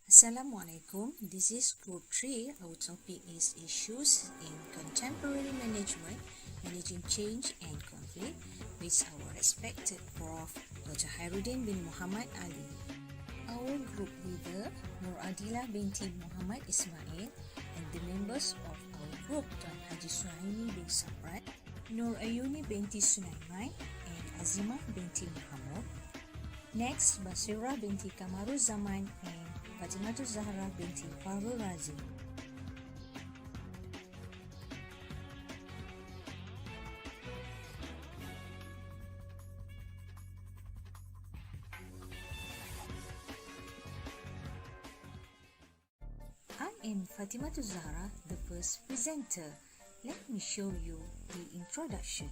Assalamualaikum. This is Group 3. Our topic is Issues in Contemporary Management, Managing Change and Conflict, with our respected Prof. Dr. Khairuddin bin Muhammad Ali. Our group leader, Nur Adila binti Muhammad Ismail, and the members of our group, Tuan Haji Suhaimi bin Sabrat, Nur Ayuni binti Sulaiman, and Azimah binti Muhammad. Next, Basira binti Kamarul Zaman and Fatimah Zahra binti Farul Razi. I am Fatimah Zahra, the first presenter. Let me show you the introduction.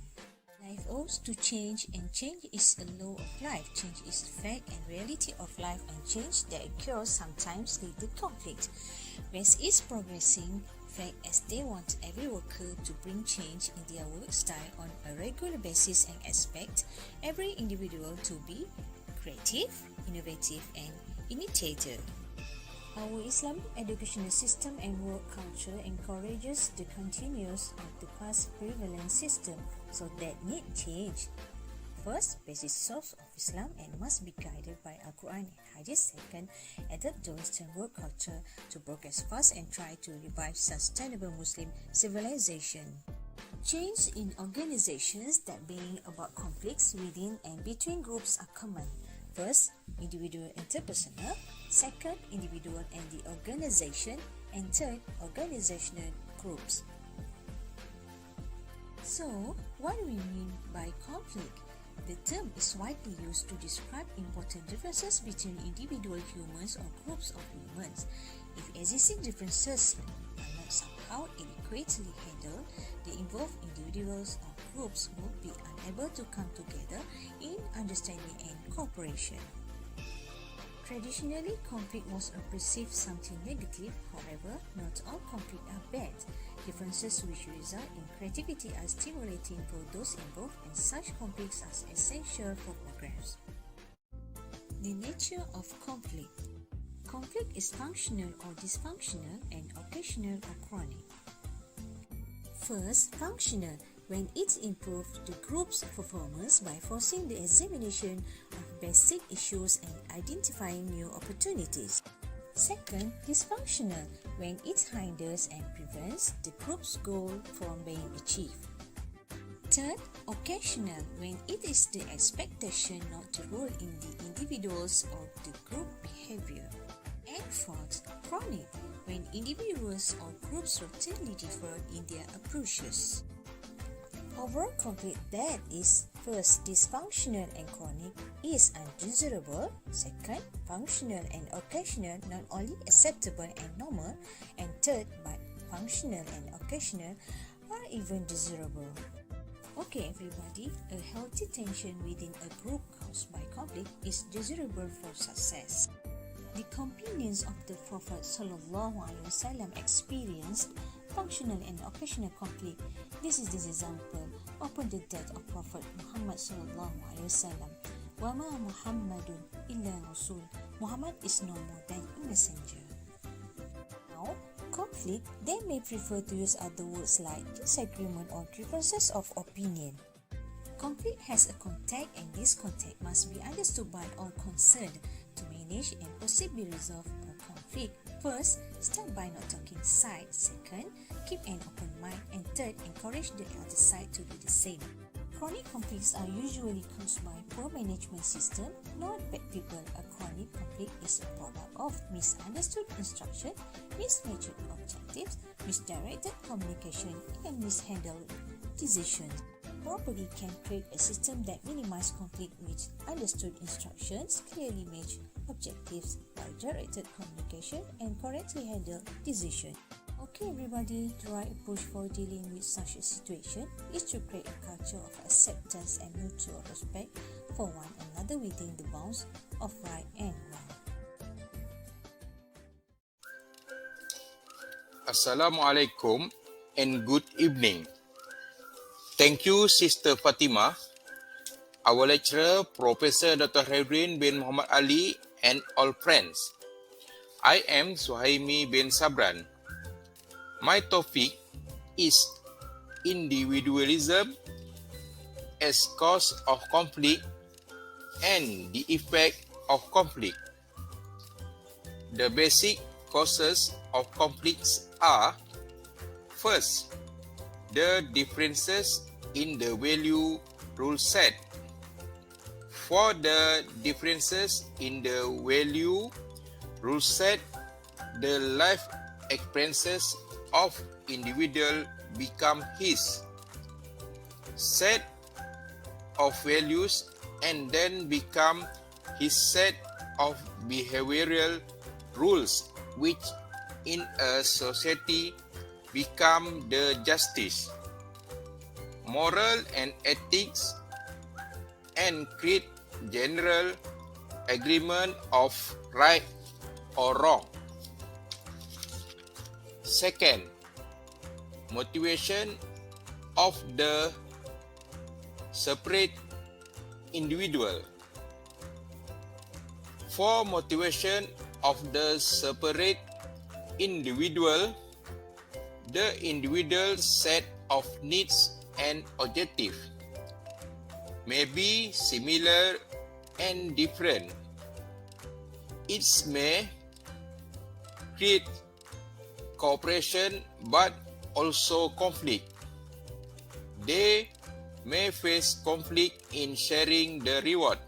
Life owes to change, and change is a law of life. Change is the fact and reality of life, and change that occurs sometimes lead to conflict. West is progressing fact as they want every worker to bring change in their work style on a regular basis and expect every individual to be creative, innovative, and imitative. Our Islamic educational system and work culture encourages the continuance of the past prevalent system, so that need change. First, basic source of Islam and must be guided by Al-Quran and Hadith. Second, adapt the Western work culture to progress fast and try to revive sustainable Muslim civilization. Change in organizations that bring about conflicts within and between groups are common. First, individual interpersonal. Second, individual and the organization. And third, organizational groups. So, what do we mean by conflict? The term is widely used to describe important differences between individual humans or groups of humans. If existing differences are not somehow adequately handled, the involved individuals or groups will be unable to come together in understanding and cooperation. Traditionally, conflict was perceived something negative. However, not all conflict are bad. Differences which result in creativity are stimulating for those involved, and such conflicts are essential for progress. The nature of conflict. Conflict is functional or dysfunctional and occasional or chronic. First, functional, when it improves the group's performance by forcing the examination of basic issues and identifying new opportunities. Second, dysfunctional, when it hinders and prevents the group's goal from being achieved. Third, occasional, when it is the expectation not to rule in the individual's or the group behavior. And fourth, chronic, when individuals or groups routinely differ in their approaches. Overall conflict that is first dysfunctional and chronic is undesirable. Second, functional and occasional not only acceptable and normal, and third, but functional and occasional are even desirable. Okay everybody, a healthy tension within a group caused by conflict is desirable for success. The companions of the Prophet ﷺ experienced functional and occasional conflict. This is the example upon the death of Prophet Muhammad ﷺ. Wama Muhammadun illa Rasul. Muhammad is no more than a messenger. Now, conflict, they may prefer to use other words like disagreement or differences of opinion. Conflict has a context, and this context must be understood by all concerned to manage and possibly resolve a conflict. First, start by not taking sides. Second, keep an open mind. And third, encourage the other side to do the same. Chronic conflicts are usually caused by poor management system, not bad people. A chronic conflict is a product of misunderstood instruction, mismatched objectives, misdirected communication, and mishandled decisions. Properly can create a system that minimizes conflict with understood instructions, clearly matched objectives, directed communication, and correctly handled decisions. Okay everybody, the right approach for dealing with such a situation is to create a culture of acceptance and mutual respect for one another within the bounds of right and wrong. Assalamualaikum and good evening. Thank you, Sister Fatima, our lecturer, Professor Dr. Khairuddin bin Muhammad Ali, and all friends. I am Suhaimi bin Sabran. My topic is individualism as cause of conflict and the effect of conflict. The basic causes of conflicts are: first, the differences in the value rule set. For the differences in the value rule set, the life experiences of individual become his set of values and then become his set of behavioral rules, which in a society become the justice, moral and ethics, and create general agreement of right or wrong. Second, motivation of the separate individual. For motivation of the separate individual, the individual set of needs and objectives may be similar and different. It may create cooperation but also conflict. They may face conflict in sharing the reward.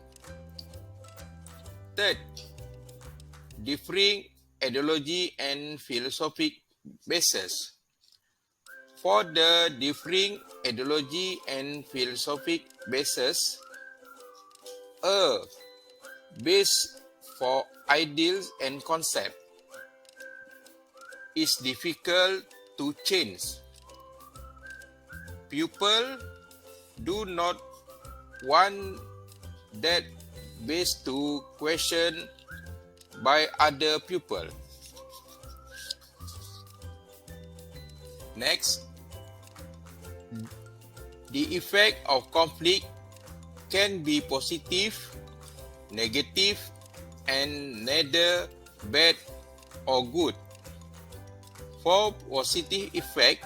Third, differing ideology and philosophic bases. For the differing ideology and philosophic bases, a base for ideals and concepts is difficult to change. People do not want that base to question by other people. Next, the effect of conflict can be positive, negative, and neither bad or good. For positive effect,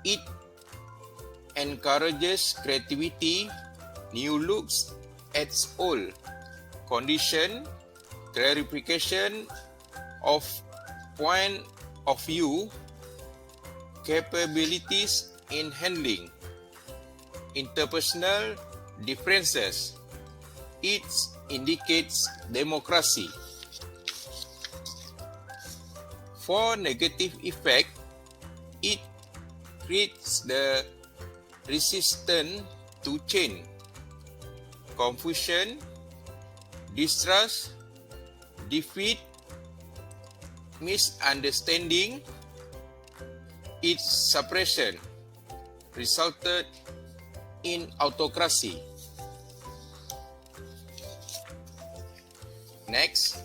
it encourages creativity, new looks at all condition, clarification of point of view, capabilities in handling interpersonal differences. It indicates democracy. For negative effect, it creates the resistance to change, confusion, distrust, defeat, misunderstanding. Its suppression resulted in autocracy. Next,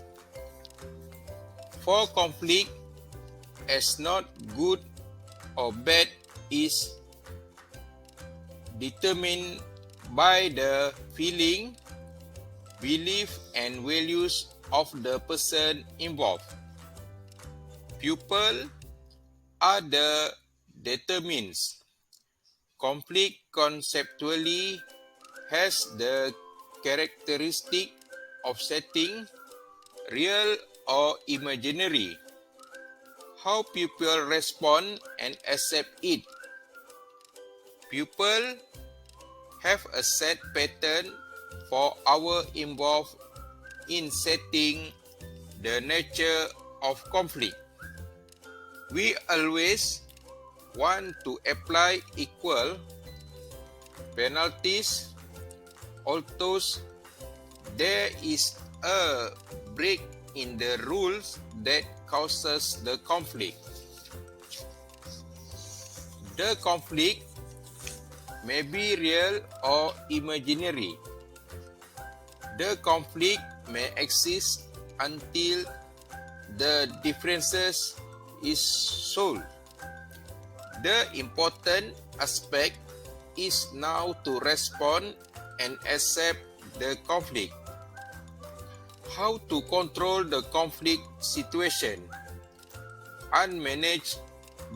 for conflict as not good or bad is determined by the feeling, belief, and values of the person involved. People are the determinants. Conflict conceptually has the characteristic of setting, real or imaginary, how people respond and accept it. People have a set pattern for our involved in setting the nature of conflict. We always want to apply equal penalties, although there is a break in the rules that causes the conflict. The conflict may be real or imaginary. The conflict may exist until the differences is solved. The important aspect is now to respond and accept the conflict. How to control the conflict situation? Unmanaged,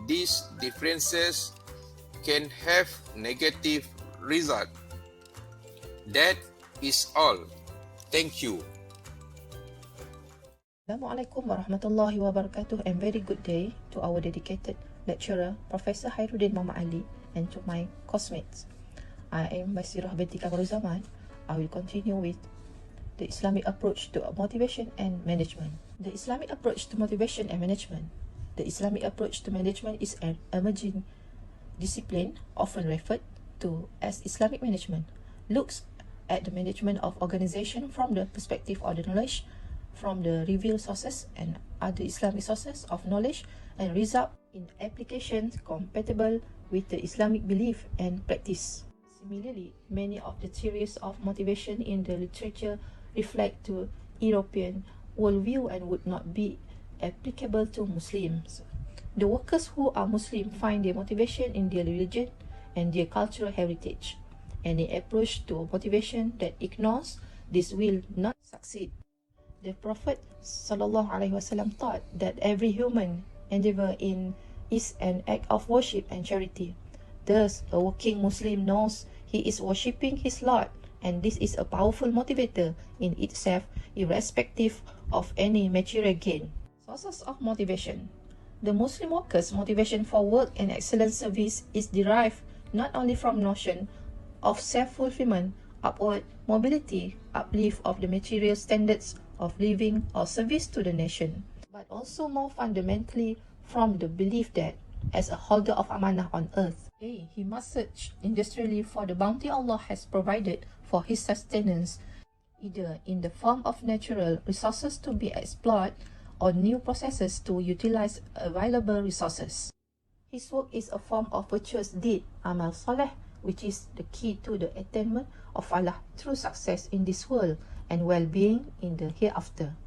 these differences can have negative result. That is all. Thank you. Assalamualaikum warahmatullahi wabarakatuh and very good day to our dedicated lecturer, Professor Hairuddin Muhammad Ali, and to my classmates. I am Basirah binti Kamaruzaman. I will continue with the Islamic approach to motivation and management. The Islamic approach to motivation and management. The Islamic approach to management is an emerging discipline, often referred to as Islamic management, looks at the management of organization from the perspective of the knowledge from the revealed sources and other Islamic sources of knowledge and result in applications compatible with the Islamic belief and practice. Similarly, many of the theories of motivation in the literature reflect to European worldview and would not be applicable to Muslims. The workers who are Muslim find their motivation in their religion and their cultural heritage. Any approach to motivation that ignores this will not succeed. The Prophet ﷺ taught that every human endeavor is an act of worship and charity. Thus, a working Muslim knows he is worshipping his Lord, and this is a powerful motivator in itself, irrespective of any material gain. Sources of motivation. The Muslim worker's motivation for work and excellent service is derived not only from notion of self-fulfillment, upward mobility, uplift of the material standards of living or service to the nation, but also more fundamentally from the belief that, as a holder of amanah on earth, he must search industrially for the bounty Allah has provided for his sustenance, either in the form of natural resources to be exploited or new processes to utilize available resources. His work is a form of virtuous deed, amal saleh, which is the key to the attainment of Allah through success in this world and well-being in the hereafter.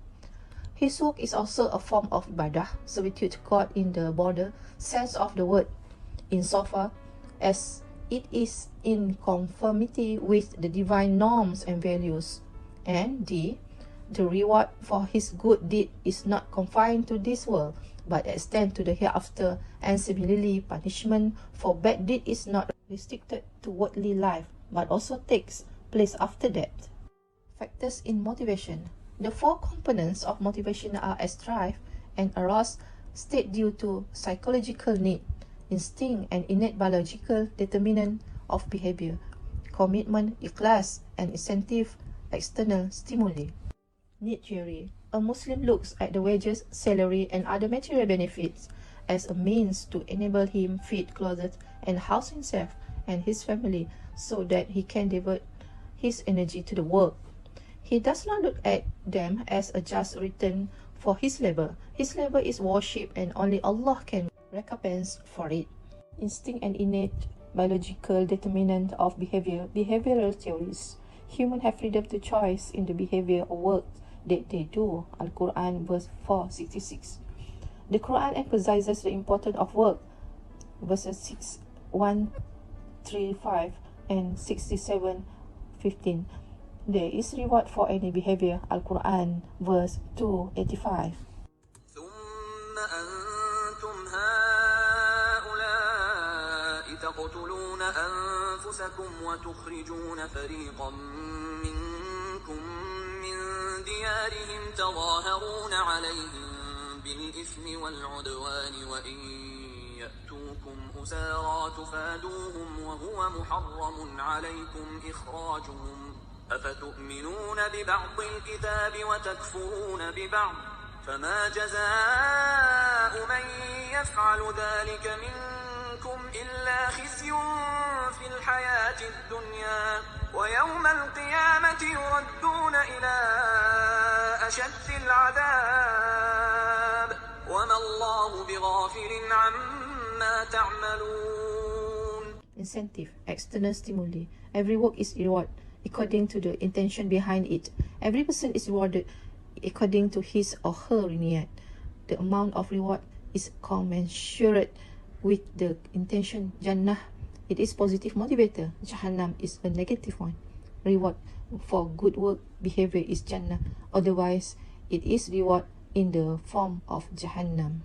His work is also a form of ibadah, servitude to God in the broader sense of the word, insofar as it is in conformity with the divine norms and values. And the reward for his good deed is not confined to this world, but extends to the hereafter, and similarly, punishment for bad deed is not restricted to worldly life, but also takes place after death. Factors in motivation. The four components of motivation are as drive and aroused state due to psychological need, instinct and innate biological determinant of behavior, commitment, ikhlas, and incentive, external stimuli. Need theory. A Muslim looks at the wages, salary, and other material benefits as a means to enable him feed, clothe, and house himself and his family so that he can devote his energy to the work. He does not look at them as a just return for his labor. His labor is worship and only Allah can recompense for it. Instinct and innate biological determinant of behavior. Behavioral theories. Humans have freedom to choice in the behavior or work that they do. Al-Quran verse 466. The Quran emphasizes the importance of work. Verses 6135 and 67:15. There is reward for any behavior. Al-Quran verse 285. ثم أنتم هؤلاء تقتلون أنفسكم وتخرجون فريقا منكم من ديارهم تظاهرون عليهم بالإثم والعدوان وإن يأتوكم أسارى تفادوهم وهو محرم عليكم إخراجهم أفتؤمنون ببعض الكتاب وتكفرون ببعض فما جزاء من يفعل ذلك منكم إلا خزي في الحياة الدنيا ويوم القيامة يردون إلى أشد العذاب وما الله بغافل عما تعملون. Incentive, external stimuli. Every work is reward according to the intention behind it. Every person is rewarded according to his or her niyat. The amount of reward is commensurate with the intention. Jannah, it is positive motivator. Jahannam is a negative one. reward for good work behavior is Jannah. Otherwise, it is reward in the form of Jahannam.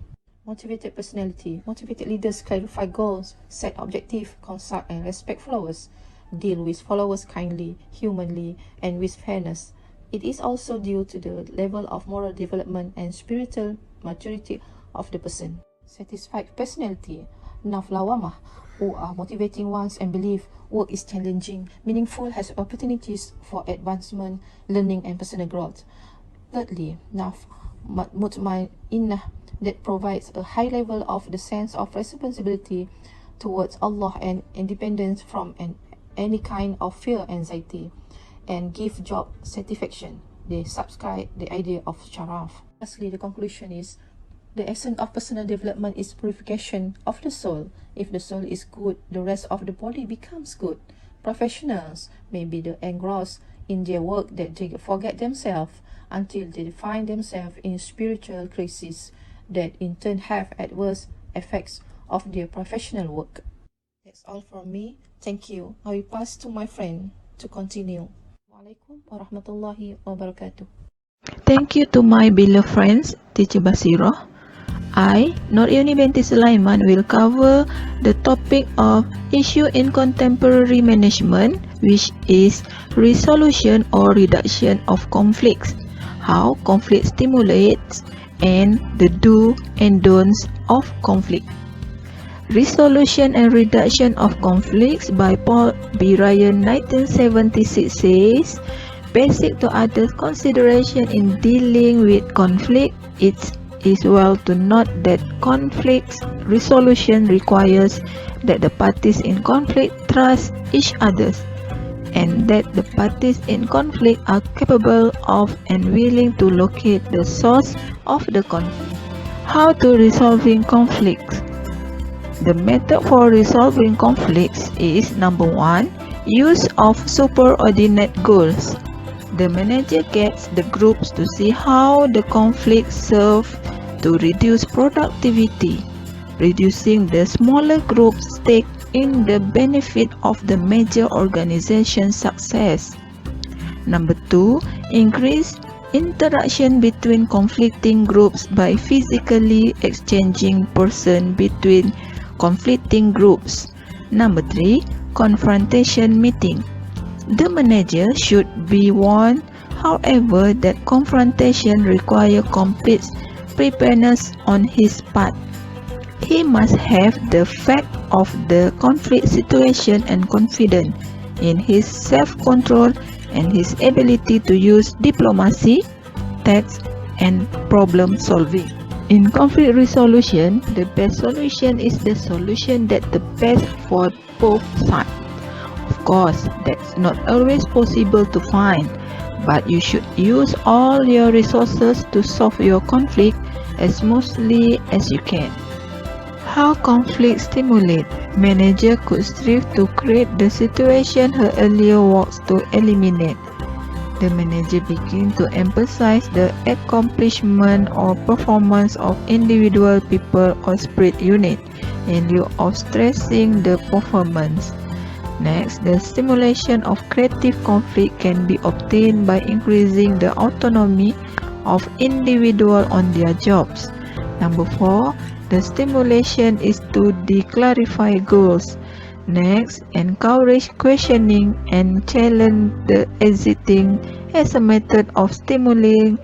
Motivated personality. Motivated leaders clarify goals, set objectives, consult and respect followers, deal with followers kindly, humanly, and with fairness. It is also due to the level of moral development and spiritual maturity of the person. Satisfied personality. Naflawamah, who are motivating ones and believe work is challenging, meaningful, has opportunities for advancement, learning, and personal growth. Thirdly, mutmainnah, that provides a high level of the sense of responsibility towards Allah and independence from any kind of fear, anxiety, and give job satisfaction. They subscribe the idea of sharaf. Lastly, the conclusion is the essence of personal development is purification of the soul. If the soul is good, the rest of the body becomes good. Professionals may be engrossed in their work that they forget themselves until they find themselves in spiritual crisis that in turn have adverse effects of their professional work. That's all from me. Thank you. I will pass to my friend to continue. Assalamualaikum warahmatullahi wabarakatuh. Thank you to my beloved friends, Teacher Basirah. I, Nur Yuni binti Sulaiman, will cover the topic of issue in contemporary management, which is resolution or reduction of conflicts, how conflict stimulates, and the do and don'ts of conflict. Resolution and Reduction of Conflicts by Paul B. Ryan 1976 says, basic to other consideration in dealing with conflict, it is well to note that conflict resolution requires that the parties in conflict trust each other and that the parties in conflict are capable of and willing to locate the source of the conflict. How to resolving conflicts? The method for resolving conflicts is number 1, use of superordinate goals. The manager gets the groups to see how the conflict serves to reduce productivity, reducing the smaller group's stake in the benefit of the major organization's success. Number 2, increase interaction between conflicting groups by physically exchanging persons between conflicting groups. Number 3, confrontation meeting. The manager should be warned, however, that confrontation requires complete preparedness on his part. He must have the fact of the conflict situation and confidence in his self-control and his ability to use diplomacy, tact, and problem solving. In conflict resolution, the best solution is the solution that's the best for both sides. Of course, that's not always possible to find, but you should use all your resources to solve your conflict as smoothly as you can. How conflict stimulate? Manager could strive to create the situation her earlier works to eliminate. The manager begins to emphasize the accomplishment or performance of individual people or spread unit in lieu of stressing the performance. Next, the stimulation of creative conflict can be obtained by increasing the autonomy of individuals on their jobs. Number 4, the stimulation is to clarify goals. Next, encourage questioning and challenge the existing as a method of stimulating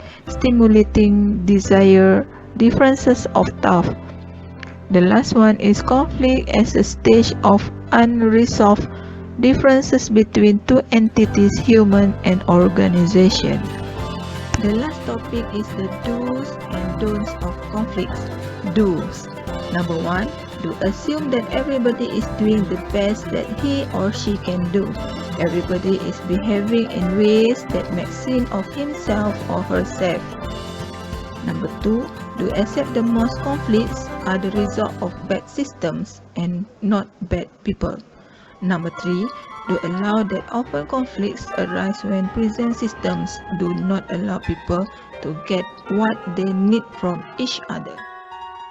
desire differences of thought. The last one is conflict as a stage of unresolved differences between two entities, human and organization. The last topic is the do's and don'ts of conflicts. Do's. Number 1, to assume that everybody is doing the best that he or she can do. Everybody is behaving in ways that make sense of himself or herself. Number 2, to accept that most conflicts are the result of bad systems and not bad people. Number 3, to allow that often conflicts arise when present systems do not allow people to get what they need from each other.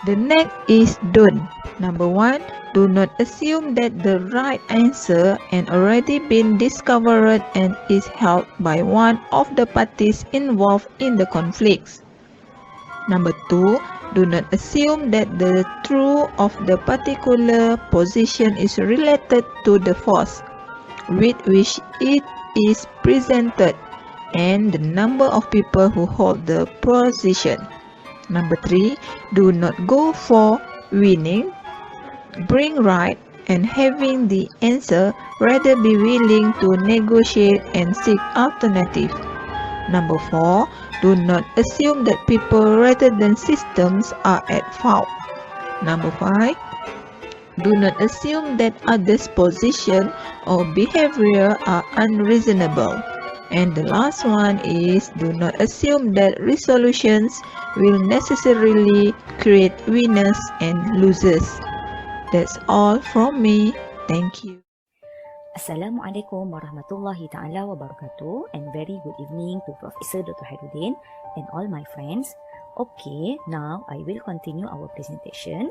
The next is don't. Number 1. Do not assume that the right answer has already been discovered and is held by one of the parties involved in the conflicts. Number 2. Do not assume that the truth of the particular position is related to the force with which it is presented and the number of people who hold the position. Number 3. Do not go for winning, being right, and having the answer, rather be willing to negotiate and seek alternatives. Number 4. Do not assume that people rather than systems are at fault. Number 5. Do not assume that others' position or behavior are unreasonable. And the last one is do not assume that resolutions will necessarily create winners and losers. That's all from me. Thank you. Assalamualaikum warahmatullahi ta'ala wabarakatuh, and very good evening to Professor Dr. Hairuddin and all my friends. Okay, now I will continue our presentation,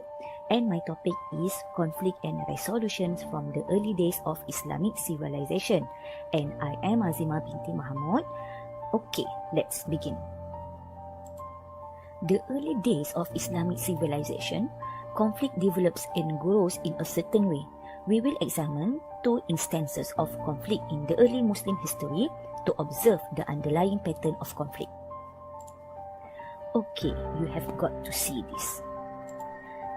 and my topic is conflict and resolutions from the early days of Islamic civilization, and I am Azima binti Mahmud. Okay, let's begin. The early days of Islamic civilization, conflict develops and grows in a certain way. We will examine 2 instances of conflict in the early Muslim history to observe the underlying pattern of conflict. Okay, you have got to see this.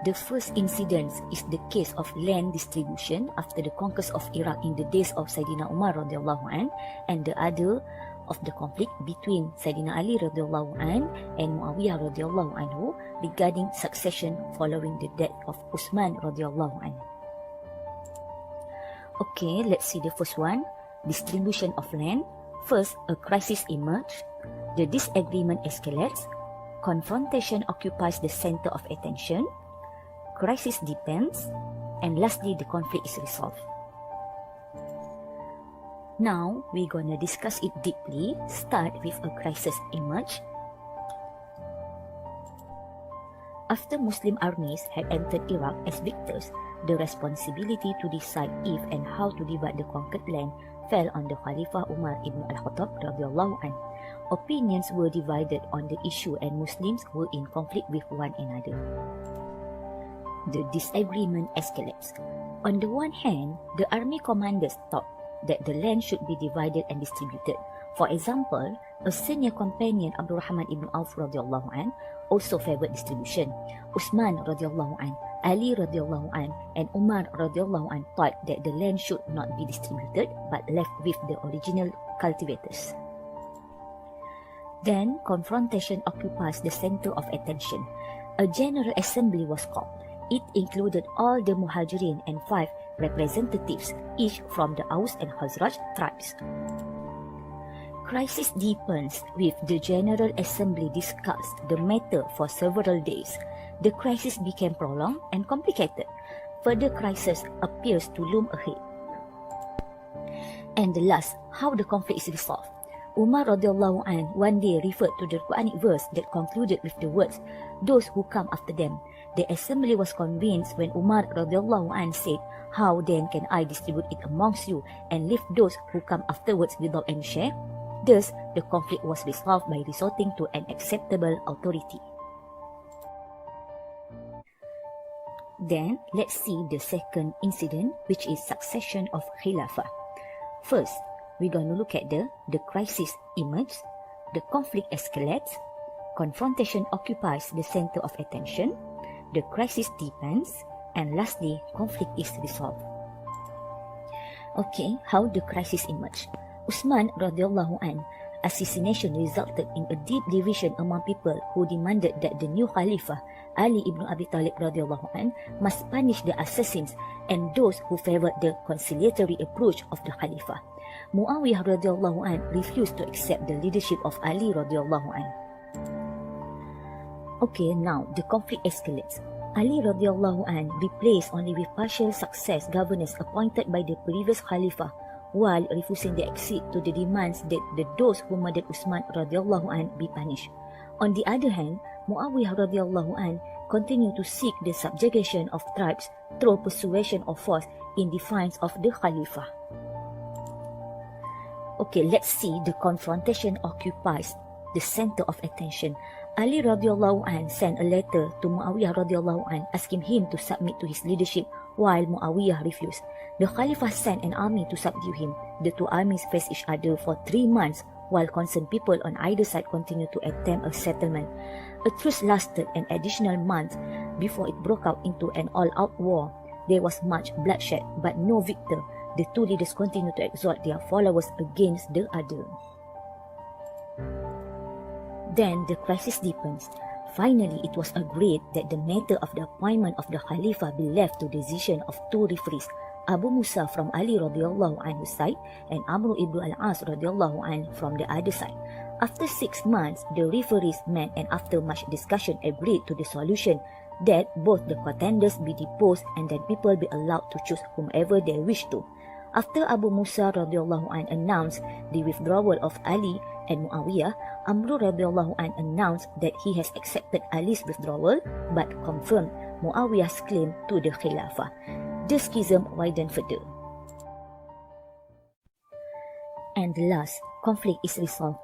The first incident is the case of land distribution after the conquest of Iraq in the days of Sayyidina Umar radiallahu an, and the other of the conflict between Sayyidina Ali radiallahu an and Muawiyah radiallahu anhu regarding succession following the death of Uthman radiallahu an. Okay, let's see the first one, distribution of land. First, a crisis emerged, the disagreement escalates, confrontation occupies the center of attention, crisis deepens, and lastly, the conflict is resolved. Now, we're gonna discuss it deeply. Start with a crisis emerged. After Muslim armies had entered Iraq as victors, the responsibility to decide if and how to divide the conquered land fell on the Khalifah Umar ibn al-Khattab radiallahu anh. Opinions were divided on the issue and Muslims were in conflict with one another. The disagreement escalates. On the one hand, the army commanders thought that the land should be divided and distributed. For example, a senior companion Abdul Rahman ibn Auf radiallahu anh also favored distribution. Uthman radiallahu anh, Ali radiallahu anh, and Umar radiallahu anh thought that the land should not be distributed but left with the original cultivators. Then, confrontation occupies the center of attention. A general assembly was called. It included all the Muhajirin and 5 representatives, each from the Aus and Khazraj tribes. Crisis deepens with the General Assembly discussed the matter for several days. The crisis became prolonged and complicated. Further crisis appears to loom ahead. And the last, how the conflict is resolved. Umar radiallahu anh one day referred to the Quranic verse that concluded with the words, "Those who come after them." The assembly was convinced when Umar radiallahu anh said, "How then can I distribute it amongst you and leave those who come afterwards without any share?" Thus, the conflict was resolved by resorting to an acceptable authority. Then, let's see the second incident, which is succession of Khilafah. First, we're going to look at the crisis emerges, the conflict escalates, confrontation occupies the center of attention, the crisis deepens, and lastly, conflict is resolved. Okay, how the crisis emerged. Uthman radiallahu anh, assassination resulted in a deep division among people who demanded that the new Khalifah, Ali ibn Abi Talib radiallahu anh, must punish the assassins and those who favored the conciliatory approach of the Khalifah. Muawiyah radiallahu anh refused to accept the leadership of Ali radiallahu anh. Okay, now the conflict escalates. Ali radiallahu anh replaced only with partial success governors appointed by the previous Khalifah, while refusing to accede to the demands that those who murdered Uthman radiallahu anh be punished. On the other hand, Muawiyah radiallahu anh continue to seek the subjugation of tribes through persuasion of force in defiance of the Khalifa. Okay, let's see the confrontation occupies the center of attention. Ali radiallahu anh sent a letter to Muawiyah radiallahu anh asking him to submit to his leadership while Muawiyah refused. The Khalifa sent an army to subdue him. The two armies faced each other for 3 months while concerned people on either side continued to attempt a settlement. A truce lasted an additional month before it broke out into an all-out war. There was much bloodshed but no victor. The two leaders continued to exhort their followers against the other. Then the crisis deepens. Finally, it was agreed that the matter of the appointment of the Khalifa be left to the decision of two referees, Abu Musa from Ali radiallahu anhu's side and Amr ibn al-As radiallahu anhu from the other side. After 6 months, the referees met and after much discussion agreed to the solution that both the contenders be deposed and that people be allowed to choose whomever they wish to. After Abu Musa radiallahu anhu announced the withdrawal of Ali and Muawiyah, Amr radiallahu anhu announced that he has accepted Ali's withdrawal but confirmed Muawiyah's claim to the Khilafah. The schism widened further. And last, conflict is resolved.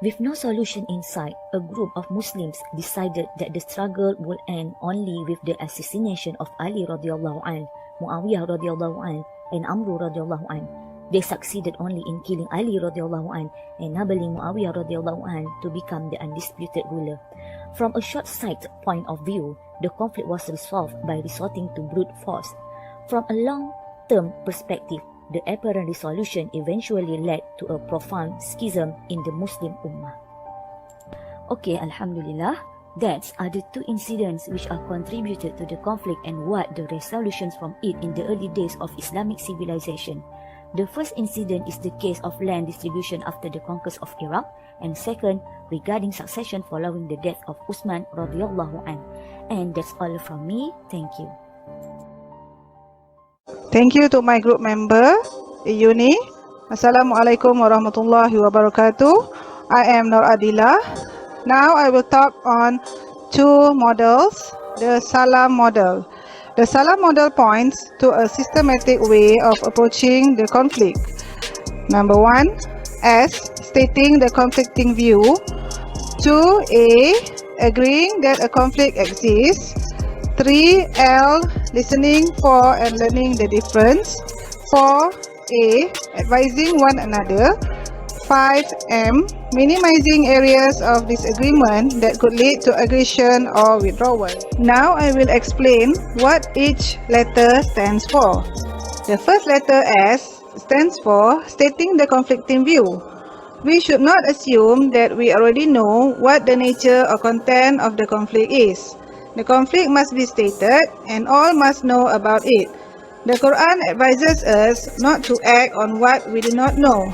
With no solution in sight, a group of Muslims decided that the struggle would end only with the assassination of Ali radiallahu anhu, Muawiyah radiallahu anhu, and Amr radiallahu anhu. They succeeded only in killing Ali radiallahu anhu, enabling Muawiyah radiallahu anhu to become the undisputed ruler. From a short-sighted point of view, the conflict was resolved by resorting to brute force. From a long-term perspective, the apparent resolution eventually led to a profound schism in the Muslim Ummah. Okay, Alhamdulillah, that are the two incidents which are contributed to the conflict and what the resolutions from it in the early days of Islamic civilization. The first incident is the case of land distribution after the conquest of Iraq, and second, regarding succession following the death of Uthman radiallahu anh. And that's all from me. Thank you. Thank you to my group member, Iyuni. Assalamualaikum warahmatullahi wabarakatuh. I am Nur Adila. Now I will talk on two models, the Salam model. The Salam model points to a systematic way of approaching the conflict. Number 1, S, stating the conflicting view. 2, A, agreeing that a conflict exists. 3, L, listening for and learning the difference. 4, A, advising one another. 5, M, minimizing areas of disagreement that could lead to aggression or withdrawal. Now I will explain what each letter stands for. The first letter S stands for stating the conflicting view. We should not assume that we already know what the nature or content of the conflict is. The conflict must be stated and all must know about it. The Quran advises us not to act on what we do not know.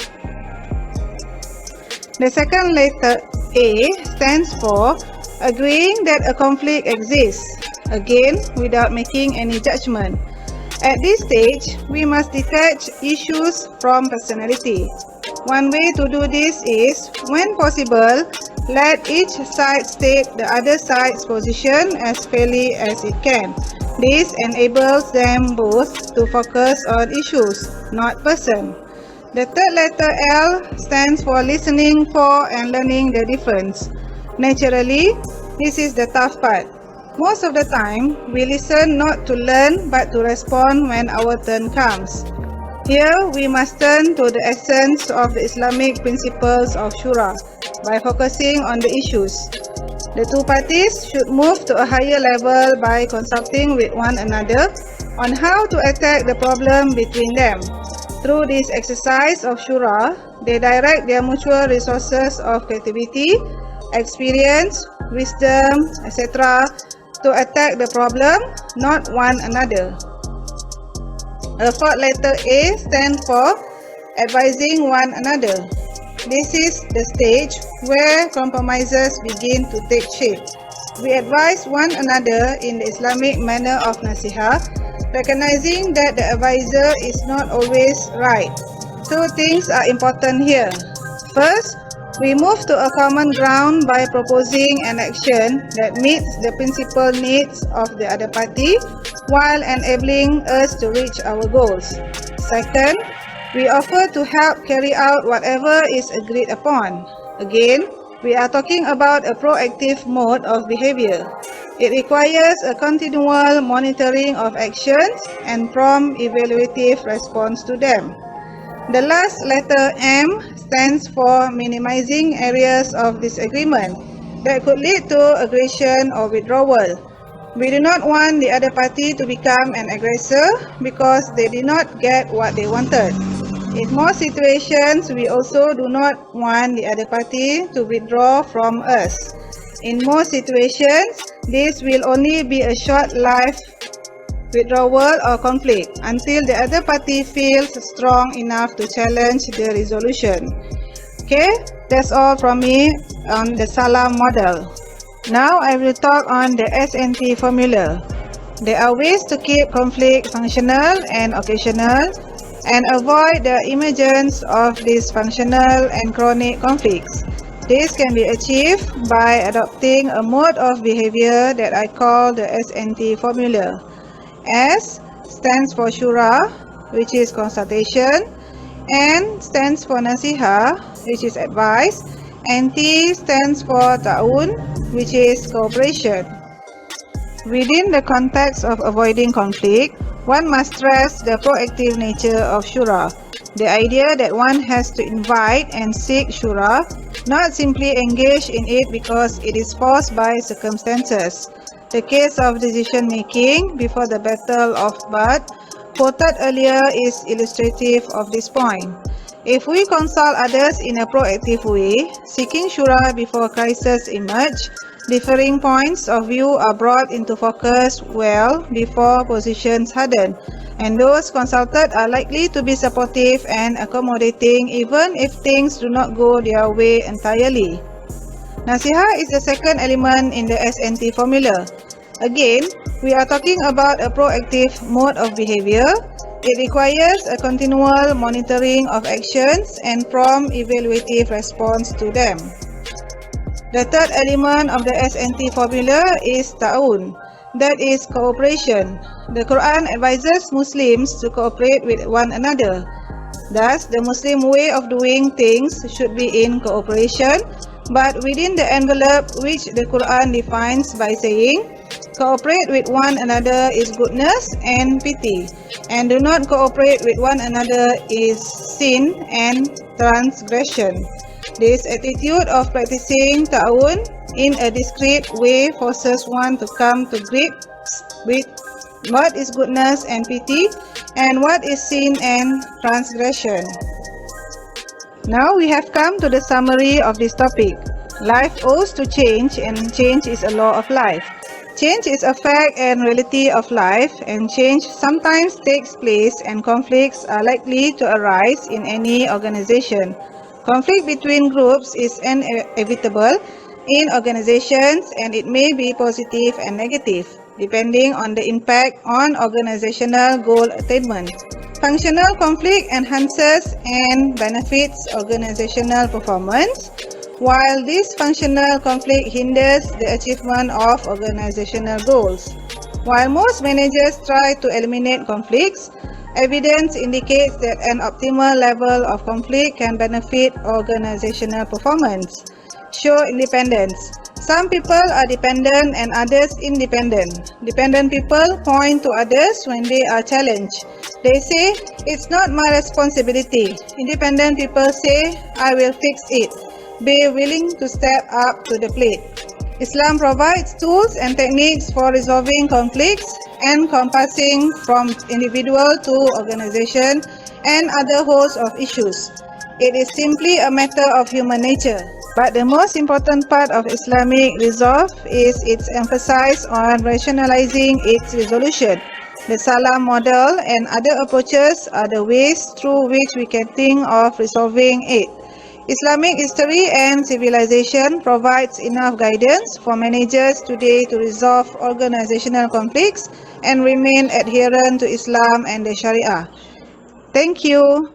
The second letter A stands for agreeing that a conflict exists, again without making any judgment. At this stage, we must detach issues from personality. One way to do this is, when possible, let each side state the other side's position as fairly as it can. This enables them both to focus on issues, not person. The third letter L stands for listening for and learning the difference. Naturally, this is the tough part. Most of the time, we listen not to learn but to respond when our turn comes. Here, we must turn to the essence of the Islamic principles of Shura by focusing on the issues. The two parties should move to a higher level by consulting with one another on how to attack the problem between them. Through this exercise of Shura, they direct their mutual resources of creativity, experience, wisdom, etc. to attack the problem, not one another. The fourth letter A stands for advising one another. This is the stage where compromises begin to take shape. We advise one another in the Islamic manner of nasihah, recognizing that the advisor is not always right. Two things are important here. First, We move to a common ground by proposing an action that meets the principal needs of the other party while enabling us to reach our goals. Second, we offer to help carry out whatever is agreed upon. Again, we are talking about a proactive mode of behavior. It requires a continual monitoring of actions and prompt evaluative response to them. The last letter M stands for minimizing areas of disagreement that could lead to aggression or withdrawal. We do not want the other party to become an aggressor because they did not get what they wanted. In most situations, we also do not want the other party to withdraw from us. In most situations, this will only be a short-lived withdrawal or conflict until the other party feels strong enough to challenge the resolution. Okay, that's all from me on the Salam model. Now I will talk on the SNT formula. There are ways to keep conflict functional and occasional and avoid the emergence of dysfunctional and chronic conflicts. This can be achieved by adopting a mode of behavior that I call the SNT formula. S stands for Shura, which is consultation, N stands for Nasiha, which is advice, and T stands for Ta'un, which is cooperation. Within the context of avoiding conflict, one must stress the proactive nature of Shura, the idea that one has to invite and seek Shura, not simply engage in it because it is forced by circumstances. The case of decision-making before the Battle of Badr, quoted earlier, is illustrative of this point. If we consult others in a proactive way, seeking Shura before crises emerge, differing points of view are brought into focus well before positions harden, and those consulted are likely to be supportive and accommodating even if things do not go their way entirely. Nasiha is the second element in the SNT formula. Again, we are talking about a proactive mode of behavior. It requires a continual monitoring of actions and prompt evaluative response to them. The third element of the SNT formula is ta'un, that is cooperation. The Quran advises Muslims to cooperate with one another. Thus, the Muslim way of doing things should be in cooperation, but within the envelope which the Quran defines by saying, cooperate with one another is goodness and pity, and do not cooperate with one another is sin and transgression. This attitude of practicing ta'awun in a discreet way forces one to come to grips with what is goodness and pity and what is sin and transgression. Now we have come to the summary of this topic. Life owes to change, and change is a law of life. Change is a fact and reality of life, and change sometimes takes place and conflicts are likely to arise in any organization. Conflict between groups is inevitable in organizations, and it may be positive and negative, depending on the impact on organizational goal attainment. Functional conflict enhances and benefits organizational performance, while dysfunctional conflict hinders the achievement of organizational goals. While most managers try to eliminate conflicts, evidence indicates that an optimal level of conflict can benefit organizational performance. Show independence. Some people are dependent and others independent. Dependent people point to others when they are challenged. They say, "It's not my responsibility." Independent people say, "I will fix it." Be willing to step up to the plate. Islam provides tools and techniques for resolving conflicts, encompassing from individual to organization and other hosts of issues. It is simply a matter of human nature. But the most important part of Islamic resolve is its emphasis on rationalizing its resolution. The Salam model and other approaches are the ways through which we can think of resolving it. Islamic history and civilization provides enough guidance for managers today to resolve organizational conflicts and remain adherent to Islam and the Sharia. Thank you.